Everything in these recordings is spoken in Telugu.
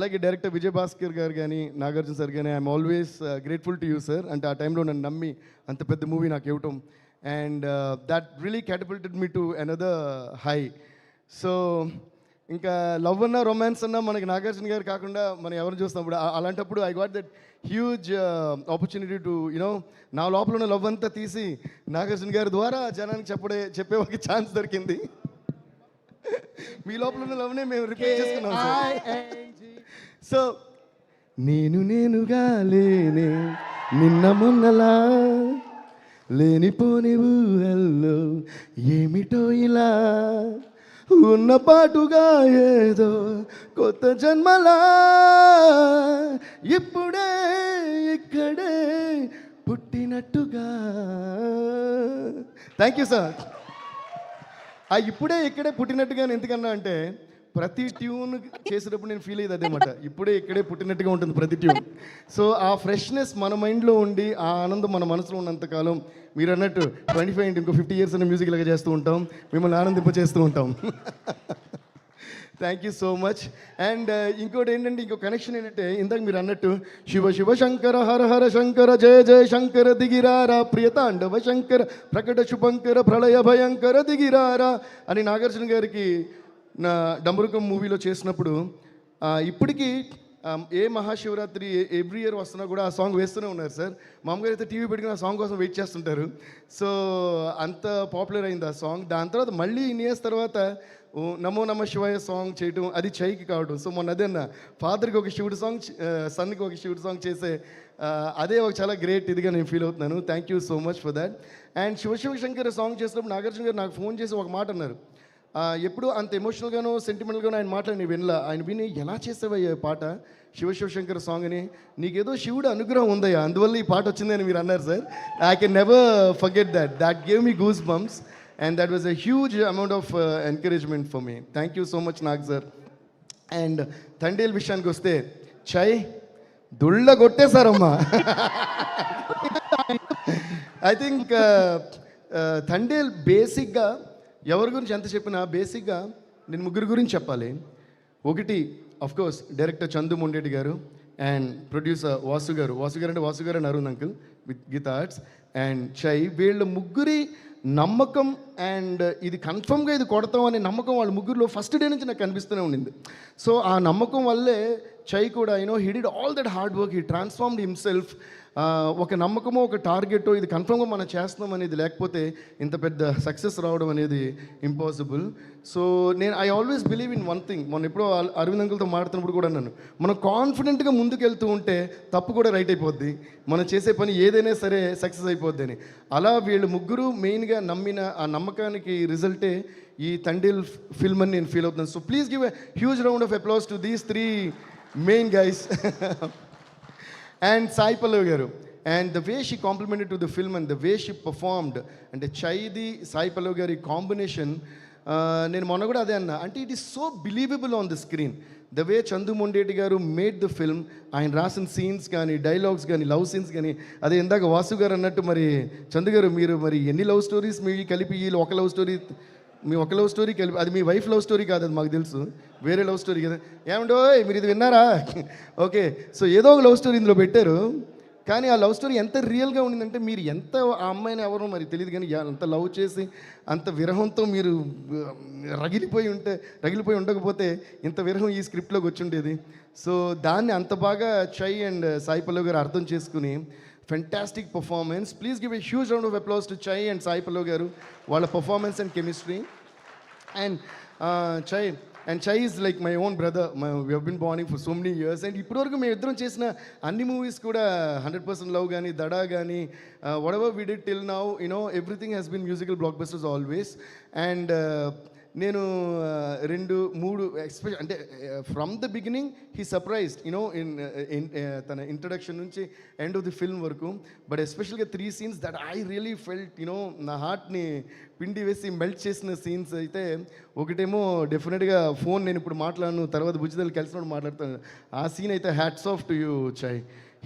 అలాగే డైరెక్టర్ విజయ్ భాస్కర్ గారు కానీ నాగార్జున సార్ కానీ I'm always grateful to you sir. అంటే ఆ టైంలో నన్ను నమ్మి అంత పెద్ద మూవీ నాకు ఇవ్వటం and that really catapulted me to another high. So ఇంకా లవ్ అన్నా రొమాన్స్ అన్నా మనకి నాగార్జున గారు కాకుండా మనం ఎవరిని చూస్తాం అలాంటప్పుడు I got that huge opportunity to you know నా లోపల ఉన్న లవ్ అంతా తీసి నాగార్జున గారి ద్వారా జనానికి చెప్పే ఒక ఛాన్స్ దొరికింది. మీ లోపల ఉన్న లవ్నే మేము రిపీట్ చేసుకున్నాం. సో నేనుగా లేనే నిన్న మొన్నలా లేనిపోని ఊహల్లో ఏమిటో ఇలా ఉన్న పాటుగా ఏదో కొత్త జన్మలా ఇప్పుడే ఇక్కడే పుట్టినట్టుగా. Thank you sir. ఇప్పుడే ఇక్కడే పుట్టినట్టుగా ఎందుకన్నా అంటే ప్రతి ట్యూన్ చేసేటప్పుడు నేను ఫీల్ అయ్యేది అదేమాట, ఇప్పుడే ఇక్కడే పుట్టినట్టుగా ఉంటుంది ప్రతి ట్యూన్. సో ఆ ఫ్రెష్నెస్ మన మైండ్లో ఉండి ఆ ఆనందం మన మనసులో ఉన్నంతకాలం మీరు అన్నట్టు 25 ఇంకో 50 years అనే మ్యూజిక్ లాగా చేస్తూ ఉంటాం, మిమ్మల్ని ఆనందింప చేస్తూ ఉంటాం. Thank you so much. And ఇంకోటి ఏంటంటే ఇంకో కనెక్షన్ ఏంటంటే ఇందాక మీరు అన్నట్టు శివ శివ శంకర హర హర శంకర జయ జయ శంకర దిగిరారా ప్రియతాండవ శంకర ప్రకట శుభంకర ప్రళయ భయంకర దిగిరారా అని నాగార్జున గారికి నా డంబరుకం మూవీలో చేసినప్పుడు ఇప్పటికీ ఏ మహాశివరాత్రి ఎవ్రీ ఇయర్ వస్తున్నా కూడా ఆ సాంగ్ వేస్తూనే ఉన్నారు సార్. మామూలుగా అయితే టీవీ పెట్టుకుని ఆ సాంగ్ కోసం వెయిట్ చేస్తుంటారు. సో అంత పాపులర్ అయింది ఆ సాంగ్. దాని తర్వాత మళ్ళీ ఇన్ని ఇయర్స్ తర్వాత నమో నమ శివాయ సాంగ్ చేయటం అది చైకి కావడం. సో మొన్న అదే అన్న ఫాదర్కి ఒక శివుడు సాంగ్, సన్కి ఒక శివుడు సాంగ్ చేసే అదే ఒక చాలా గ్రేట్ ఇదిగా నేను ఫీల్ అవుతున్నాను. Thank you so much for that. And Shivashankar song చేసినప్పుడు నాగార్జున గారు నాకు ఫోన్ చేసి ఒక మాట అన్నారు. ఎప్పుడు అంత ఎమోషనల్గానో సెంటిమెంటల్గానో ఆయన మాట నేను వినలా. ఆయన విని ఎలా చేసేవయ్యా పాట శివశంకర్ సాంగ్ అని, నీకేదో శివుడు అనుగ్రహం ఉందయ్యా అందువల్ల ఈ పాట వచ్చిందని మీరు అన్నారు sir. I can never forget that gave me goose bumps and that was a huge amount of encouragement for me. Thank you so much Nag sir. And Thandel విషయానికి వస్తే చై దుళ్ళ కొట్టేశారమ్మా. ఐ థింక్ తండేల్ బేసిక్గా ఎవరి గురించి ఎంత చెప్పినా బేసిక్గా నేను ముగ్గురు గురించి చెప్పాలి. ఒకటి కోర్స్ డైరెక్టర్ చందు మొండేటి గారు అండ్ ప్రొడ్యూసర్ వాసు గారు అంటే Arun uncle with Geetha Arts and Chai. వీళ్ళ ముగ్గురి నమ్మకం అండ్ ఇది కన్ఫర్మ్గా ఇది కొడతాం అనే నమ్మకం వాళ్ళ ముగ్గురులో ఫస్ట్ డే నుంచి నాకు కనిపిస్తూనే ఉండింది. సో ఆ నమ్మకం వల్లే చై కూడా he did all that hard work, he transformed himself. ఒక నమ్మకమో ఒక టార్గెటో ఇది కన్ఫర్మ్గా మనం చేస్తున్నాం అనేది లేకపోతే ఇంత పెద్ద సక్సెస్ రావడం అనేది impossible. So I always believe in one thing. మొన్న ఎప్పుడో అరవింద్ అంకుల్తో మాడుతున్నప్పుడు కూడా అన్నాను, మనం కాన్ఫిడెంట్గా ముందుకు వెళ్తూ ఉంటే తప్పు కూడా రైట్ అయిపోద్ది, మనం చేసే పని ఏదైనా సరే సక్సెస్ అయిపోద్ది అని. అలా వీళ్ళు ముగ్గురు మెయిన్గా నమ్మిన ఆ నమ్మకానికి రిజల్టే ఈ తండేల్ ఫిల్మ్ అని నేను ఫీల్ అవుతున్నాను. So please give a huge round of applause to these 3 main guys. And Sai Pallavi garu and the way she complimented to the film and the way she performed. అంటే చైది సాయి పల్లవి గారి కాంబినేషన్ నేను మొన్న కూడా అదే అన్నా, అంటే it is so believable on the screen the way Chandu Mondeti గారు మేడ్ ద ఫిల్మ్. ఆయన రాసిన సీన్స్ కానీ డైలాగ్స్ కానీ లవ్ సీన్స్ కానీ అదే ఇందాక వాసు గారు అన్నట్టు మరి చందు గారు మీరు మరి ఎన్ని లవ్ స్టోరీస్ మీ కలిపి వీళ్ళు ఒక లవ్ స్టోరీ కలిపి అది మీ వైఫ్ లవ్ స్టోరీ కాదు, అది మాకు తెలుసు, వేరే లవ్ స్టోరీ కదా. ఏమంటో మీరు ఇది విన్నారా? ఓకే, సో ఏదో ఒక లవ్ స్టోరీ ఇందులో పెట్టారు. కానీ ఆ లవ్ స్టోరీ ఎంత రియల్గా ఉండిందంటే మీరు ఎంత ఆ అమ్మాయిని ఎవరో మరి తెలియదు కానీ అంత లవ్ చేసి అంత విరహంతో మీరు రగిలిపోయి ఉండకపోతే ఇంత విరహం ఈ స్క్రిప్ట్లోకి వచ్చి ఉండేది. సో దాన్ని అంత బాగా చై అండ్ సాయి పల్లవి గారు అర్థం చేసుకుని fantastic performance. Please give a huge round of applause to Chai and Sai Pallava garu, వాళ్ళ performance and chemistry. And Chai is like my own brother. We have been bonding for so many years. And ఇప్పటివరకు మేము ఇద్దరం చేసిన అన్ని మూవీస్ కూడా 100% లవ్ కానీ దడా కానీ whatever we did till now, everything has been musical blockbusters always. And నేను 2-3 అంటే from the beginning he surprised in తన ఇంట్రడక్షన్ నుంచి ఎండ్ ఆఫ్ ది ఫిల్మ్ వరకు. బట్ ఎస్పెషల్గా 3 scenes that I really felt నా హార్ట్ని పిండి వేసి మెల్ట్ చేసిన సీన్స్ అయితే ఒకటేమో డెఫినెట్గా ఫోన్ నేను ఇప్పుడు మాట్లాడను, తర్వాత బుజ్జిదలు కలిసినప్పుడు మాట్లాడతాను. ఆ సీన్ అయితే hats off to you Chai.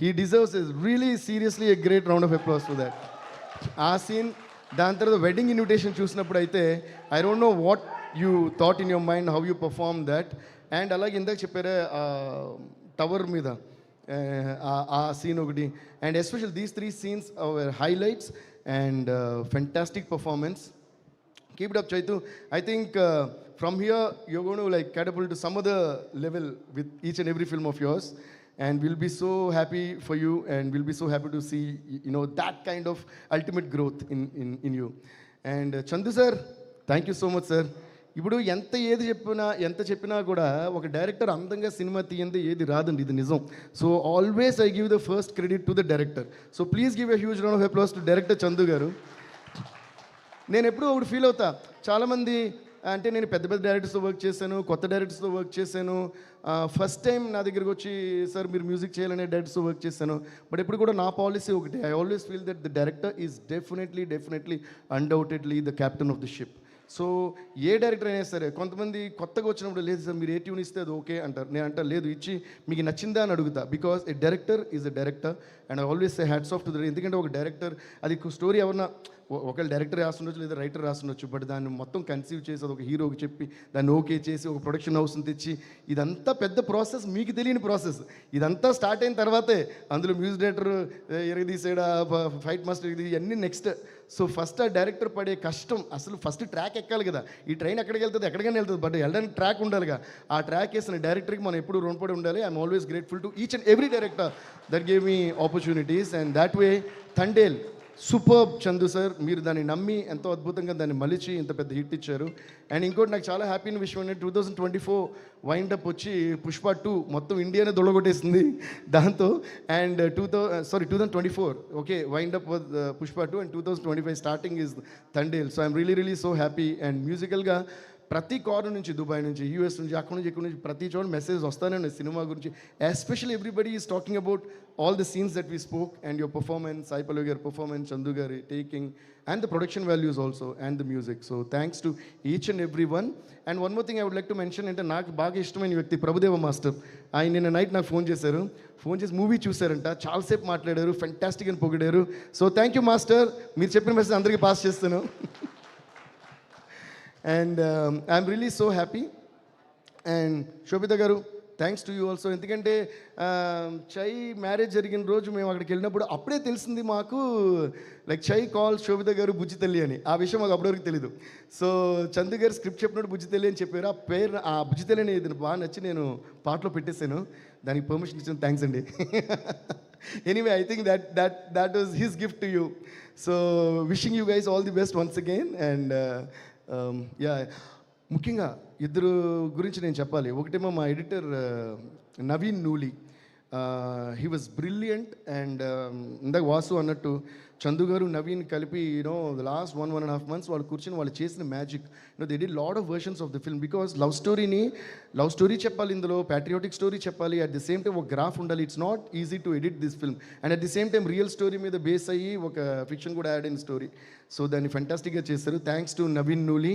He deserves really seriously a great round of applause for that. ఆ సీన్ దాని తర్వాత వెడ్డింగ్ ఇన్విటేషన్ చూసినప్పుడు అయితే I don't know what you thought in your mind how you performed that. And అలాగే ఇందాక చెప్పారే టవర్ మీద ఆ సీన్ ఒకటి, and special these 3 scenes our highlights and fantastic performance. Keep it up, Chaitu. I think from here you're going to like catapult to some other level with each and every film of yours, and we'll be so happy for you, and we'll be so happy to see that kind of ultimate growth in you. And Chandu sir, thank you so much sir. ఇప్పుడు ఎంత చెప్పినా కూడా ఒక డైరెక్టర్ అందంగా సినిమా తీయంది ఏది రాదండి, ఇది నిజం. So always I give the first credit to the director. So please give a huge round of applause to director Chandu గారు. నేను ఎప్పుడూ ఒకటి ఫీల్ అవుతా, చాలామంది అంటే నేను పెద్ద పెద్ద డైరెక్టర్స్తో వర్క్ చేశాను, కొత్త డైరెక్టర్స్తో వర్క్ చేశాను, ఫస్ట్ టైం నా దగ్గరికి వచ్చి సార్ మీరు మ్యూజిక్ చేయాలనే డైరెక్టర్స్తో వర్క్ చేశాను. బట్ ఎప్పుడు కూడా నా పాలసీ ఒకటి, I always feel that the director is definitely undoubtedly the captain of the ship. So A director అయినా సరే, కొంతమంది కొత్తగా వచ్చినప్పుడు లేదు సార్ మీరు ఏ ట్యూన్ ఇస్తే అది ఓకే అంటారు. నేను అంటే లేదు, ఇచ్చి మీకు నచ్చిందా అని అడుగుతా. Because A director is a director and I always say hats off to the. ఎందుకంటే ఒక డైరెక్టర్ అది స్టోరీ ఎవరన్నా ఒకవేళ డైరెక్టర్ రాస్తుండొచ్చు లేదా రైటర్ రాస్తుండొచ్చు, బట్ దాన్ని మొత్తం కన్సీవ్ చేసి అది ఒక హీరోకి చెప్పి దాన్ని ఓకే చేసి ఒక ప్రొడక్షన్ హౌస్ని తెచ్చి ఇదంతా పెద్ద ప్రాసెస్, మీకు తెలియని ప్రాసెస్. ఇదంతా స్టార్ట్ అయిన తర్వాతే అందులో మ్యూజిక్ డైరెక్టర్ ఎరగదీసాడా, ఫైట్ మాస్టర్ ఇవన్నీ నెక్స్ట్. సో ఫస్ట్ ఆ డైరెక్టర్ పడే కష్టం, అసలు ఫస్ట్ ట్రాక్ ఎక్కాలి కదా. ఈ ట్రైన్ ఎక్కడికి వెళ్తుంది, ఎక్కడికైనా వెళ్తుంది, బట్ వెళ్ళడానికి ట్రాక్ ఉండాలిగా. ఆ ట్రాక్ వేసిన డైరెక్టర్కి మనం ఎప్పుడు రుణపడి ఉండాలి. I'm always grateful to each and every director that gave me opportunities, and that way Thandel super. Chandu sir మీరు దాన్ని నమ్మి ఎంతో అద్భుతంగా దాన్ని మలిచి ఇంత పెద్ద హిట్ ఇచ్చారు. అండ్ ఇంకోటి నాకు చాలా హ్యాపీ అయిన విషయం ఏంటంటే 2024 వైండప్ వచ్చి పుష్ప 2 మొత్తం ఇండియానే దొడగొట్టేసింది దాంతో. And 2024 okay wind up Pushpa 2 and 2025 starting is Thandel. So I'm really so happy. And మ్యూజికల్గా ప్రతి కార్నర్ నుంచి, దుబాయ్ నుంచి, యూఎస్ నుంచి, అక్కడ నుంచి, ఇక్కడ నుంచి ప్రతి చోట మెసేజ్ వస్తానే ఉన్నాయి సినిమా గురించి. Especially everybody is talking about all the scenes that we spoke and your performance, Sai Pallavi గారి పర్ఫార్మెన్స్, చందు గారి taking and the production values also and the music. So thanks to each and every one. And one more thing I would like to mention, అంటే నాకు బాగా ఇష్టమైన వ్యక్తి ప్రభుదేవ మాస్టర్. ఆయన నిన్న నైట్ నాకు ఫోన్ చేసి మూవీ చూశారంట, చాలాసేపు మాట్లాడారు, ఫెంటాస్టిక్ అని పొగిడారు. సో థ్యాంక్ యూ మాస్టర్, మీరు చెప్పిన మెసేజ్ అందరికీ పాస్ చేస్తాను. And I'm really so happy. And Sobhita garu thanks to you also. ఎందుకంటే చై మ్యారేజ్ జరిగిన రోజు మేము అక్కడికి వెళ్ళినప్పుడు అప్పుడే తెలిసింది మాకు, లైక్ చై కాల్ శోభిత గారు బుజ్జి తల్లి అని. ఆ విషయం మాకు అప్పటివరకు తెలీదు. సో చందు గారు స్క్రిప్ట్ చెప్పినప్పుడు బుజ్జి తల్లి అని చెప్పారు. ఆ పేరు, ఆ బుజ్జి తల్లి అనేది బాగా నచ్చి నేను పాటలో పెట్టేశాను. దానికి పర్మిషన్ ఇచ్చిన థ్యాంక్స్ అండి. Anyway I think that was his gift to you. So wishing you guys all the best once again. And ముఖ్యంగా ఇద్దరు గురించి నేను చెప్పాలి. ఒకటేమో మా editor Naveen Nooli, he was brilliant. And ఇందాక వాసు అన్నట్టు చందు గారు నవీన్ కలిపి ద లాస్ట్ 1.5 months వాళ్ళు కూర్చొని వాళ్ళు చేసిన magic. They did lot of versions of the film. Because love story చెప్పాలి, ఇందులో ప్యాట్రియాటిక్ స్టోరీ చెప్పాలి, అట్ ది సేమ్ టైం ఒక గ్రాఫ్ ఉండాలి. It's not easy to edit this film. And at the same time real story మీద బేస్ అయ్యి ఒక ఫిక్షన్ కూడా యాడ్ అయిన స్టోరీ. సో దాన్ని ఫెంటాస్టిక్గా చేస్తారు. Thanks to Naveen Nooli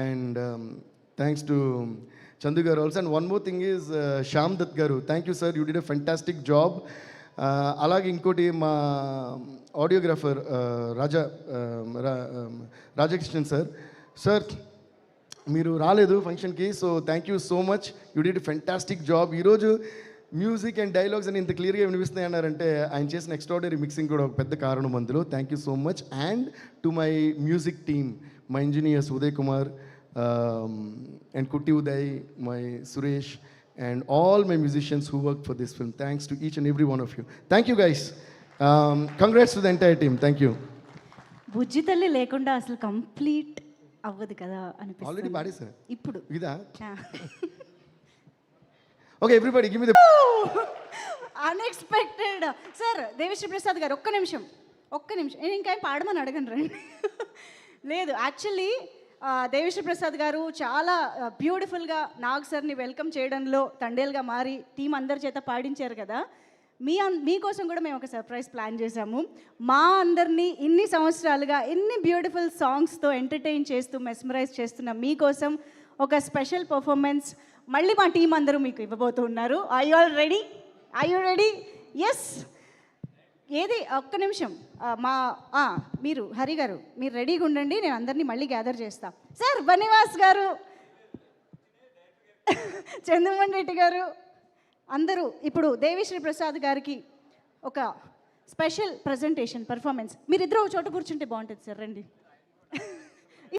and thanks to Chandu garu also. And one more thing is Shyam Dutt garu, thank you sir, you did a fantastic job. అలాగే ఇంకోటి మా ఆడియోగ్రాఫర్ రాజకృష్ణన్ సార్ మీరు రాలేదు ఫంక్షన్కి. So thank you so much, you did fantastic job. ఈరోజు మ్యూజిక్ అండ్ డైలాగ్స్ అని ఇంత క్లియర్గా వినిపిస్తున్నాయి అన్నారంటే ఆయన చేసిన ఎక్స్ట్రాడనరీ మిక్సింగ్ కూడా ఒక పెద్ద కారణం అందులో. Thank you so much. And to my music team, my engineers Uday Kumar and Kutti Uday, my Suresh, and all my musicians who worked for this film. Thanks to each and every one of you. Thank you guys. Congrats to the entire team. Thank you. బుజ్జి తల్లి లేకుండా అసలు కంప్లీట్ అవ్వదు కదా అనిపిస్తుంది. ఆల్రెడీ పాడేసా ఇప్పుడు ఇదా? Okay everybody give me the unexpected. Sir Devi Sri Prasad garu ఒక్క నిమిషం నేను ఇంకా పాడమని అడగను రండి. లేదు యాక్చువల్లీ దేవిశ్రీ ప్రసాద్ గారు చాలా బ్యూటిఫుల్గా నాగ్ సార్ని వెల్కమ్ చేయడంలో తండేల్గా మారి టీం అందరి చేత పాడించారు కదా. మీకోసం కూడా మేము ఒక సర్ప్రైజ్ ప్లాన్ చేశాము. మా అందరినీ ఇన్ని సంవత్సరాలుగా ఎన్ని బ్యూటిఫుల్ సాంగ్స్తో ఎంటర్టైన్ చేస్తూ మెస్మరైజ్ చేస్తున్న మీకోసం ఒక స్పెషల్ పర్ఫార్మెన్స్ మళ్ళీ మా టీం అందరూ మీకు ఇవ్వబోతున్నారు. I you ready? ఎస్. ఏది ఒక్క నిమిషం మీరు హరి గారు మీరు రెడీగా ఉండండి, నేను అందరినీ మళ్ళీ గ్యాదర్ చేస్తా. సార్ బనివాస్ గారు చంద్రమోహన్ రెడ్డి గారు అందరూ ఇప్పుడు దేవిశ్రీ ప్రసాద్ గారికి ఒక స్పెషల్ ప్రజెంటేషన్ పర్ఫార్మెన్స్. మీరిద్దరూ ఒక చోట కూర్చుంటే బాగుంటుంది సార్, రండి.